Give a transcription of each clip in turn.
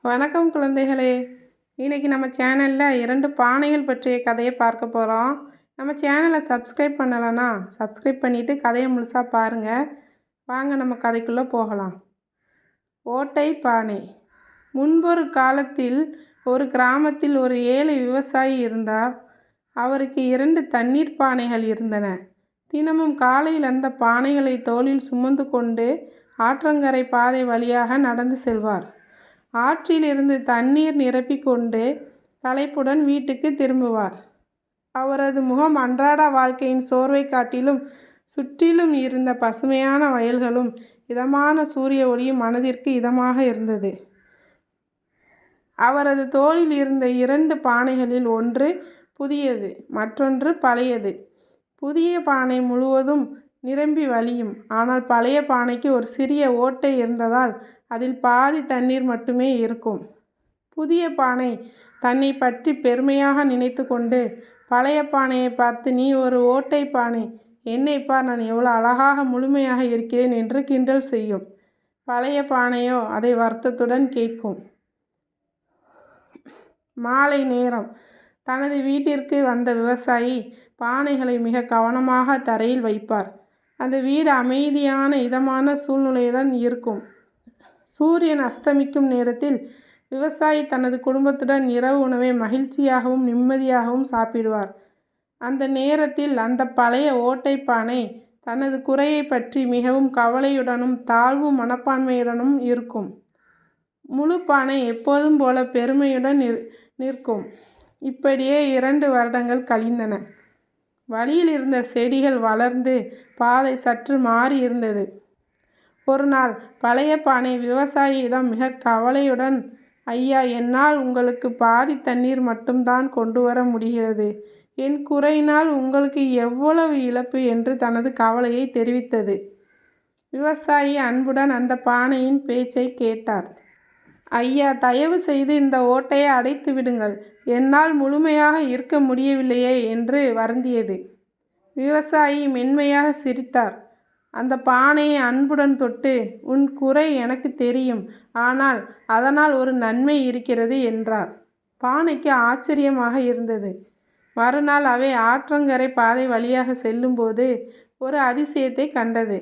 வணக்கம் குழந்தைகளே. இன்றைக்கி நம்ம சேனலில் 2 பானைகள் பற்றிய கதையை பார்க்க போகிறோம். நம்ம சேனலை சப்ஸ்கிரைப் பண்ணலைன்னா சப்ஸ்கிரைப் பண்ணிவிட்டு கதையை முழுசாக பாருங்கள். வாங்க நம்ம கதைக்குள்ளே போகலாம். ஓட்டை பானை. முன்பொரு காலத்தில் ஒரு கிராமத்தில் ஒரு ஏழை விவசாயி இருந்தார். அவருக்கு 2 தண்ணீர் பானைகள் இருந்தன. தினமும் காலையில் அந்த பானைகளை தோளில் சுமந்து கொண்டு ஆற்றங்கரை பாதை வழியாக நடந்து செல்வார். ஆற்றிலிருந்து தண்ணீர் நிரப்பிக் கொண்டு களைப்புடன் வீட்டுக்கு திரும்புவார். அவரது முகம் அன்றாட வாழ்க்கையின் சோர்வை காட்டிலும் சுற்றிலும் இருந்த பசுமையான வயல்களும் இதமான சூரிய ஒளியும் மனதிற்கு இதமாக இருந்தது. அவரது தோளில் இருந்த 2 பானைகளில் ஒன்று புதியது, மற்றொன்று பழையது. புதிய பானை முழுவதும் நிரம்பி வழியும். ஆனால் பழைய பானைக்கு ஒரு சிறிய ஓட்டை இருந்ததால் அதில் பாதி தண்ணீர் மட்டுமே இருக்கும். புதிய பானை தன்னை பற்றி பெருமையாக நினைத்து கொண்டு பழைய பானையை பார்த்து, "நீ ஒரு ஓட்டை பானை, என்னை பார், நான் எவ்வளோ அழகாக முழுமையாக இருக்கிறேன்" என்று கிண்டல் செய்யும். பழைய பானையோ அதை வருத்தத்துடன் கேட்கும். மாலை நேரம். தனது வீட்டிற்கு வந்த விவசாயி பானைகளை மிக கவனமாக தரையில் வைப்பார். அந்த வீடு அமைதியான இதமான சூழ்நிலையுடன் இருக்கும். சூரியன் அஸ்தமிக்கும் நேரத்தில் விவசாயி தனது குடும்பத்துடன் இரவு உணவை மகிழ்ச்சியாகவும் நிம்மதியாகவும் சாப்பிடுவார். அந்த நேரத்தில் அந்த பழைய ஓட்டை பானை தனது குறையை பற்றி மிகவும் கவலையுடனும் தாழ்வு மனப்பான்மையுடனும் இருக்கும். முழு பானை எப்போதும் போல பெருமையுடன் நிற்கும். இப்படியே 2 வருடங்கள் கழிந்தன. வழியில் இருந்த செடிகள் வளர்ந்து பாதை சற்று மாறி இருந்தது. ஒரு நாள் பழைய பானை விவசாயியிடம் மிக கவலையுடன், "ஐயா, என்னால் உங்களுக்கு பாதி தண்ணீர் மட்டும்தான் கொண்டு வர முடிகிறது. என் குறையினால் உங்களுக்கு எவ்வளவு இழப்பு" என்று தனது கவலையை தெரிவித்தது. விவசாயி அன்புடன் அந்த பானையின் பேச்சை கேட்டார். "ஐயா, தயவு செய்து இந்த ஓட்டையை அடைத்து விடுங்கள். என்னால் முழுமையாக இருக்க முடியவில்லையே" என்று வருந்தியது. விவசாயி மென்மையாக சிரித்தார். அந்த பானையை அன்புடன் தொட்டு, "உன் குறை எனக்கு தெரியும். ஆனால் அதனால் ஒரு நன்மை இருக்கிறது" என்றார். பானைக்கு ஆச்சரியமாக இருந்தது. மறுநாள் அவை ஆற்றங்கரை பாதை வழியாக செல்லும்போது ஒரு அதிசயத்தை கண்டது.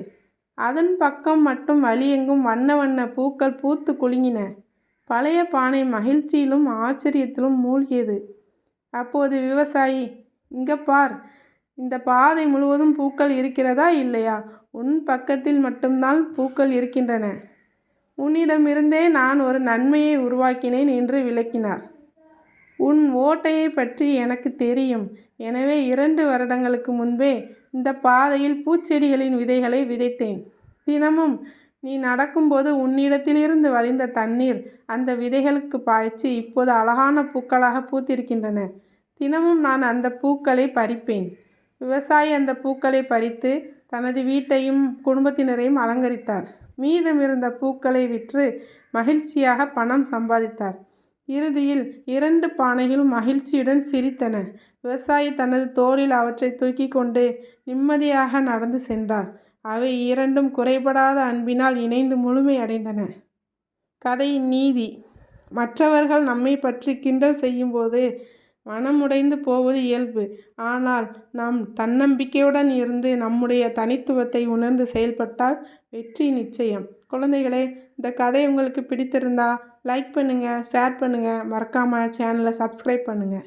அதன் பக்கம் மட்டும் வழியெங்கும் வண்ண வண்ண பூக்கள் பூத்து குலுங்கின. பழைய பானை மகிழ்ச்சியிலும் ஆச்சரியத்திலும் மூழ்கியது. அப்போது விவசாயி, "இங்க பார், இந்த பாதை முழுவதும் பூக்கள் இருக்கிறதா இல்லையா? உன் பக்கத்தில் மட்டும்தான் பூக்கள் இருக்கின்றன. உன்னிடமிருந்தே நான் ஒரு நன்மையை உருவாக்கினேன்" என்று விளக்கினார். "உன் ஓட்டையை பற்றி எனக்கு தெரியும். எனவே 2 வருடங்களுக்கு முன்பே இந்த பாதையில் பூச்செடிகளின் விதைகளை விதைத்தேன். தினமும் நீ நடக்கும்போது உன்னிடத்திலிருந்து வழிந்த தண்ணீர் அந்த விதைகளுக்கு பாய்ச்சி இப்போது அழகான பூக்களாக பூத்திருக்கின்றன. தினமும் நான் அந்த பூக்களை பறிப்பேன்." விவசாயி அந்த பூக்களை பறித்து தனது வீட்டையும் குடும்பத்தினரையும் அலங்கரித்தார். மீதமிருந்த பூக்களை விற்று மகிழ்ச்சியாக பணம் சம்பாதித்தார். இறுதியில் 2 பானைகளும் மகிழ்ச்சியுடன் சிரித்தன. விவசாயி தனது தோளில் அவற்றை தூக்கி கொண்டு நிம்மதியாக நடந்து சென்றார். அவை 2ம் குறைபடாத அன்பினால் இணைந்து முழுமை அடைந்தன. கதையின் நீதி. மற்றவர்கள் நம்மை பற்றி கிண்டல் செய்யும்போது மனமுடைந்து போவது இயல்பு. ஆனால் நாம் தன்னம்பிக்கையுடன் இருந்து நம்முடைய தனித்துவத்தை உணர்ந்து செயல்பட்டால் வெற்றி நிச்சயம். குழந்தைகளே, இந்த கதை உங்களுக்கு பிடித்திருந்தா லைக் பண்ணுங்கள், ஷேர் பண்ணுங்கள், மறக்காமல் சேனலை சப்ஸ்கிரைப் பண்ணுங்கள்.